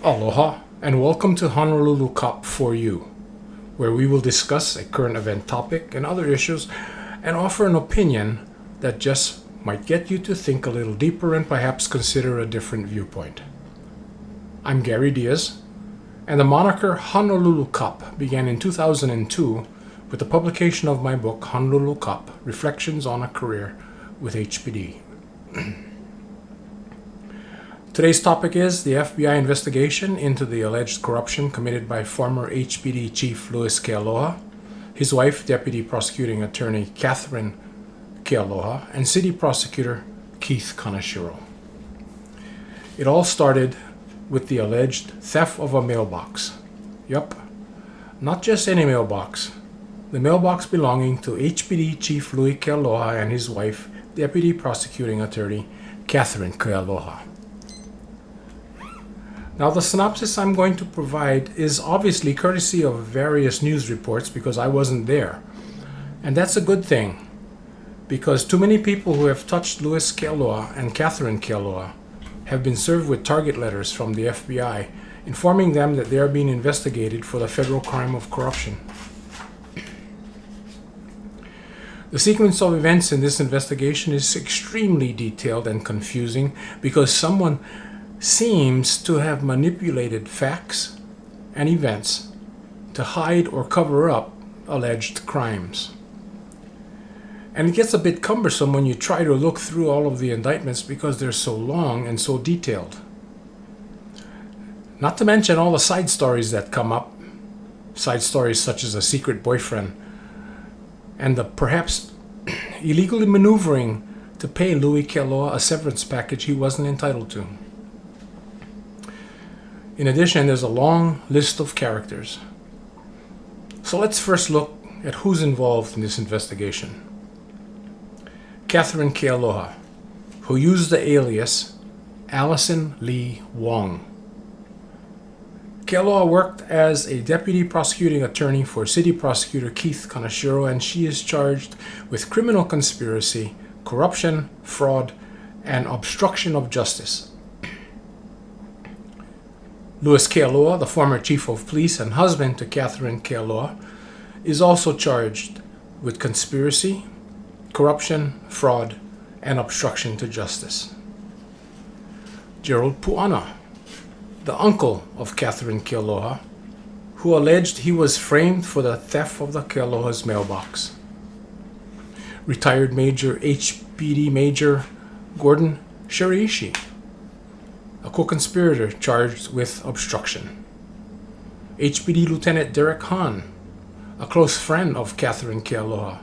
Aloha and welcome to Honolulu Cop for You, where we will discuss a current event topic and other issues and offer an opinion that just might get you to think a little deeper and perhaps consider a different viewpoint. I'm Gary Diaz, and the moniker Honolulu Cop began in 2002 with the publication of my book Honolulu Cop: Reflections on a Career with HPD. Today's topic is the FBI investigation into the alleged corruption committed by former HPD Chief Louis Kealoha, his wife, Deputy Prosecuting Attorney Katherine Kealoha, and City Prosecutor Keith Kaneshiro. It all started with the alleged theft of a mailbox. Yup, not just any mailbox. The mailbox belonging to HPD Chief Louis Kealoha and his wife, Deputy Prosecuting Attorney Katherine Kealoha. Now, the synopsis I'm going to provide is obviously courtesy of various news reports because I wasn't there. And that's a good thing, because too many people who have touched Louis Kealoha and Katherine Kealoha have been served with target letters from the FBI informing them that they are being investigated for the federal crime of corruption. The sequence of events in this investigation is extremely detailed and confusing because someone seems to have manipulated facts and events to hide or cover up alleged crimes. And it gets a bit cumbersome when you try to look through all of the indictments because they're so long and so detailed. Not to mention all the side stories that come up, side stories such as a secret boyfriend and the perhaps illegally maneuvering to pay Louis Kealoha a severance package he wasn't entitled to. In addition, there's a long list of characters. So let's first look at who's involved in this investigation. Katherine Kealoha, who used the alias Allison Lee Wong. Kealoha worked as a deputy prosecuting attorney for City Prosecutor Keith Kaneshiro, and she is charged with criminal conspiracy, corruption, fraud, and obstruction of justice. Louis Kealoha, the former chief of police and husband to Katherine Kealoha, is also charged with conspiracy, corruption, fraud, and obstruction to justice. Gerald Puana, the uncle of Katherine Kealoha, who alleged he was framed for the theft of the Kealoha's mailbox. Retired Major HPD Major Gordon Shiraishi, a co-conspirator charged with obstruction. HPD Lieutenant Derek Hahn, a close friend of Katherine Kealoha,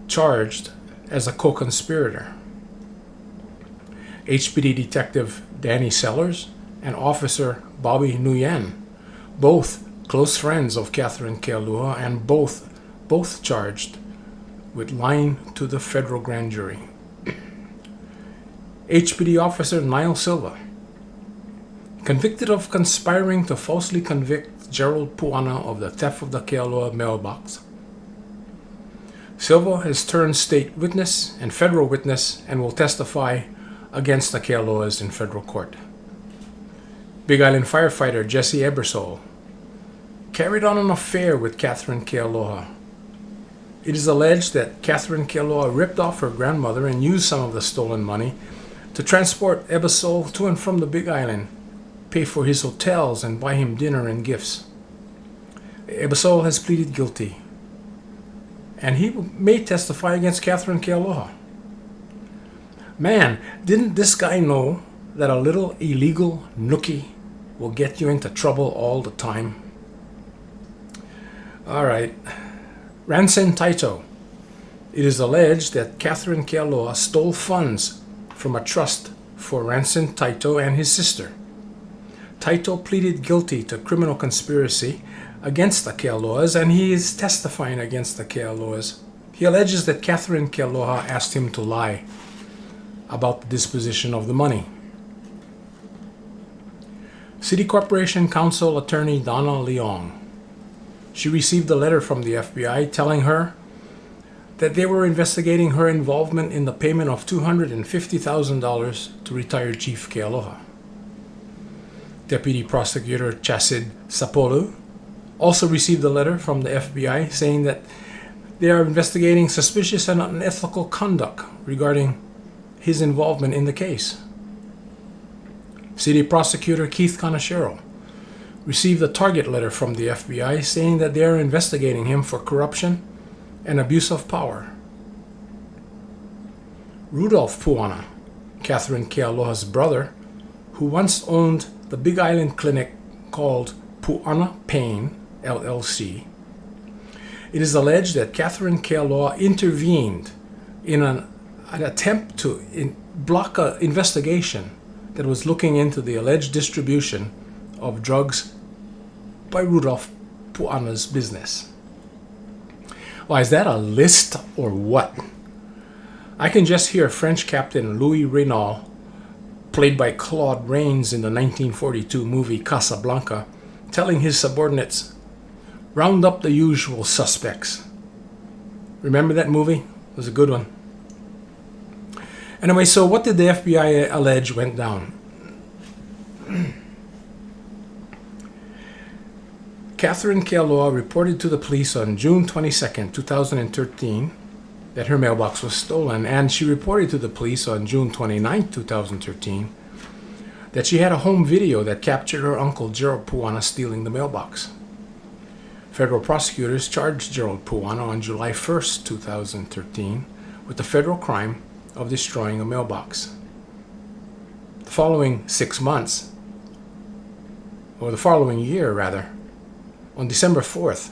charged as a co-conspirator. HPD Detective Danny Sellers and Officer Bobby Nguyen, both close friends of Katherine Kealoha and both charged with lying to the federal grand jury. HPD Officer Niall Silva, convicted of conspiring to falsely convict Gerald Puana of the theft of the Kealoha mailbox. Silva has turned state witness and federal witness and will testify against the Kealohas in federal court. Big Island firefighter Jesse Ebersole carried on an affair with Katherine Kealoha. It is alleged that Katherine Kealoha ripped off her grandmother and used some of the stolen money to transport Ebersole to and from the Big Island, pay for his hotels, and buy him dinner and gifts. Ebersole has pleaded guilty, and he may testify against Katherine Kealoha. Man, didn't this guy know that a little illegal nookie will get you into trouble all the time? Alright, Ransen Taito. It is alleged that Katherine Kealoha stole funds from a trust for Ransen Taito and his sister. Taito pleaded guilty to criminal conspiracy against the Kealohas, and he is testifying against the Kealohas. He alleges that Katherine Kealoha asked him to lie about the disposition of the money. City Corporation Counsel Attorney Donna Leong. She received a letter from the FBI telling her that they were investigating her involvement in the payment of $250,000 to retired Chief Kealoha. Deputy Prosecutor Chassid Sapolu also received a letter from the FBI saying that they are investigating suspicious and unethical conduct regarding his involvement in the case. City Prosecutor Keith Conachero received a target letter from the FBI saying that they are investigating him for corruption and abuse of power. Rudolph Puana, Katherine Kealoha's brother, who once owned the Big Island clinic called Puana Pain LLC, it is alleged that Katherine Kealoha intervened in an attempt to block an investigation that was looking into the alleged distribution of drugs by Rudolph Puana's business. Why, is that a list or what? I can just hear French Captain Louis Renault, played by Claude Rains in the 1942 movie Casablanca, telling his subordinates, "Round up the usual suspects." Remember that movie? It was a good one. Anyway, so what did the FBI allege went down? Katherine Kealoha reported to the police on June 22nd, 2013, that her mailbox was stolen, and she reported to the police on June 29th, 2013, that she had a home video that captured her uncle Gerald Puana stealing the mailbox. Federal prosecutors charged Gerald Puana on July 1st, 2013, with the federal crime of destroying a mailbox. The following 6 months, or the following year rather, on December 4th,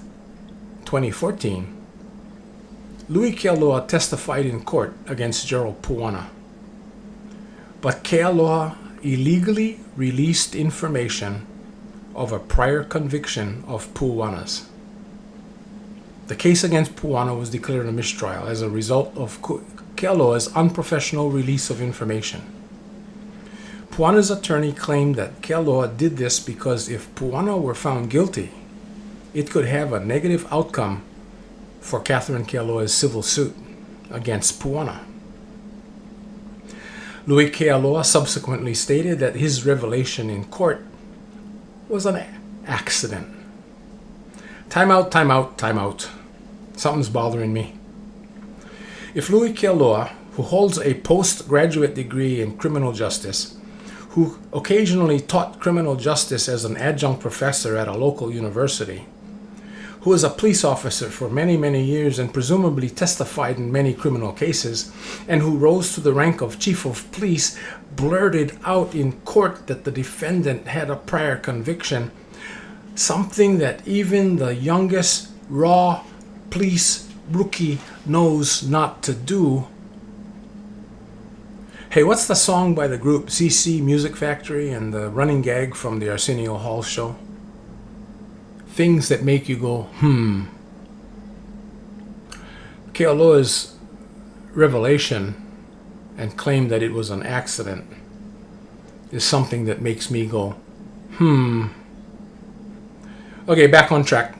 2014, Louis Kealoha testified in court against Gerald Puana. But Kealoha illegally released information of a prior conviction of Puana's. The case against Puana was declared a mistrial as a result of Kealoha's unprofessional release of information. Puana's attorney claimed that Kealoha did this because if Puana were found guilty, it could have a negative outcome for Katherine Kealoha's civil suit against Puana. Louis Kealoha subsequently stated that his revelation in court was an accident. Time out, time out, time out. Something's bothering me. If Louis Kealoha, who holds a postgraduate degree in criminal justice, who occasionally taught criminal justice as an adjunct professor at a local university, who was a police officer for many, many years and presumably testified in many criminal cases, and who rose to the rank of chief of police, blurted out in court that the defendant had a prior conviction, something that even the youngest raw police rookie knows not to do. Hey, what's the song by the group CC Music Factory and the running gag from the Arsenio Hall show? Things that make you go, Kealoha's revelation and claim that it was an accident is something that makes me go, Okay, back on track.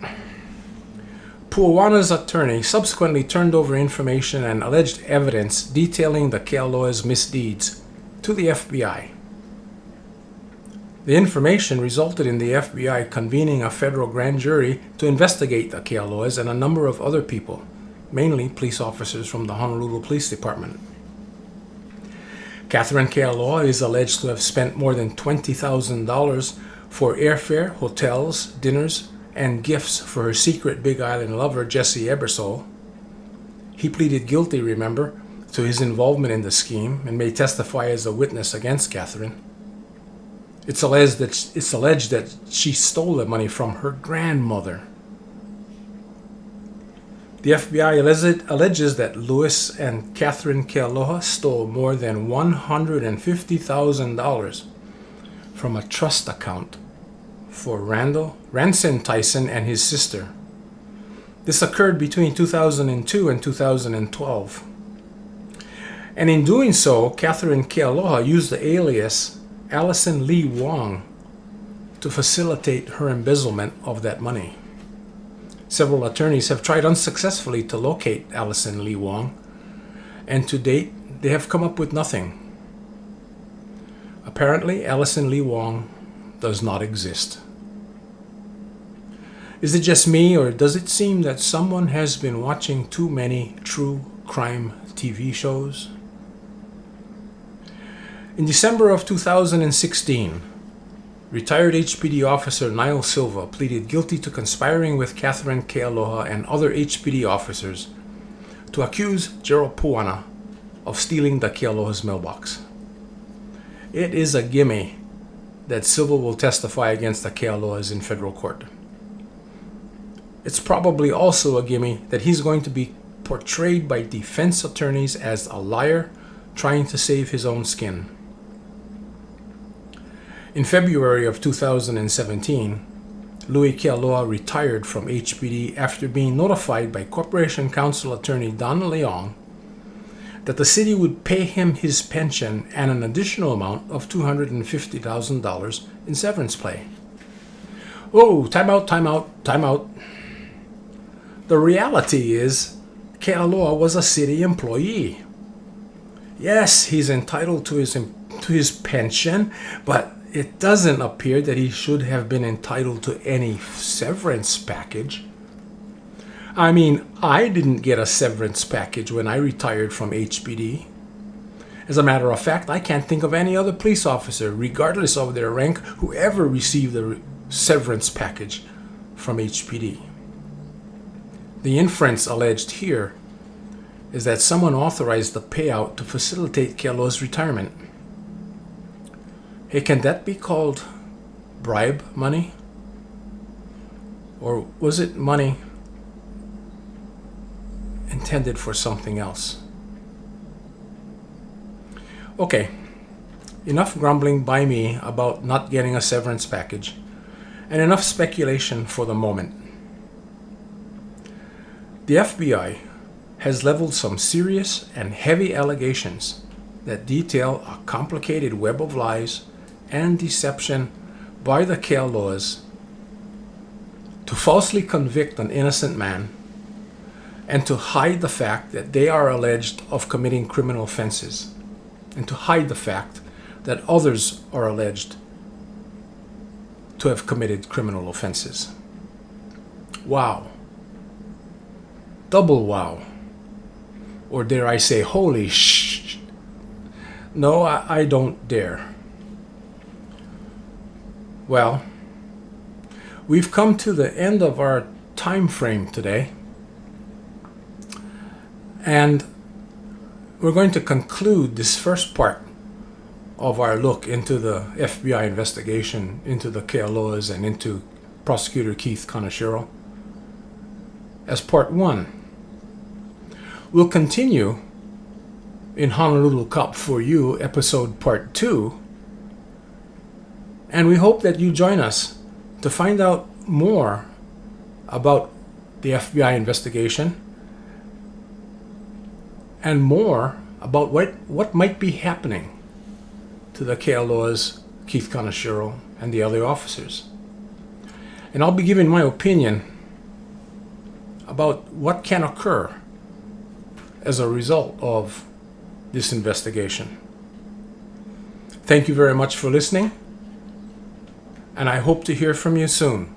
Puana's attorney subsequently turned over information and alleged evidence detailing the Kealoha's misdeeds to the FBI. The information resulted in the FBI convening a federal grand jury to investigate the Kealohas and a number of other people, mainly police officers from the Honolulu Police Department. Katherine Kealoha is alleged to have spent more than $20,000 for airfare, hotels, dinners, and gifts for her secret Big Island lover, Jesse Ebersole. He pleaded guilty, remember, to his involvement in the scheme and may testify as a witness against Katherine. It's alleged that she stole the money from her grandmother. The FBI alleges that Louis and Katherine Kealoha stole more than $150,000 from a trust account for Ranson Tyson and his sister. This occurred between 2002 and 2012. And in doing so, Katherine Kealoha used the alias Allison Lee Wong to facilitate her embezzlement of that money. Several attorneys have tried unsuccessfully to locate Allison Lee Wong, and to date, they have come up with nothing. Apparently, Allison Lee Wong does not exist. Is it just me, or does it seem that someone has been watching too many true crime TV shows? In December of 2016, retired HPD officer Niall Silva pleaded guilty to conspiring with Katherine Kealoha and other HPD officers to accuse Gerald Puana of stealing the Kealoha's mailbox. It is a gimme that Silva will testify against the Kealohas in federal court. It's probably also a gimme that he's going to be portrayed by defense attorneys as a liar trying to save his own skin. In February of 2017, Louis Kealoha retired from HPD after being notified by Corporation Counsel Attorney Don Leong that the city would pay him his pension and an additional amount of $250,000 in severance pay. Oh, time out. The reality is, Kealoha was a city employee. Yes, he's entitled to his pension, but it doesn't appear that he should have been entitled to any severance package. I mean, I didn't get a severance package when I retired from HPD. As a matter of fact, I can't think of any other police officer, regardless of their rank, who ever received a severance package from HPD. The inference alleged here is that someone authorized the payout to facilitate Kealoha's retirement. Hey, can that be called bribe money? Or was it money intended for something else? Okay, enough grumbling by me about not getting a severance package, and enough speculation for the moment. The FBI has leveled some serious and heavy allegations that detail a complicated web of lies and deception by the Kealohas to falsely convict an innocent man and to hide the fact that they are alleged of committing criminal offenses, and to hide the fact that others are alleged to have committed criminal offenses. Wow. Double wow. Or dare I say, holy shh. No, I don't dare. Well, we've come to the end of our time frame today, and we're going to conclude this first part of our look into the FBI investigation into the Kealohas and into Prosecutor Keith Kaneshiro as part one. We'll continue in Honolulu Cop for You, episode part 2, and we hope that you join us to find out more about the FBI investigation and more about what might be happening to the Kealohas, Keith Kaneshiro, and the other officers. And I'll be giving my opinion about what can occur as a result of this investigation. Thank you very much for listening, and I hope to hear from you soon.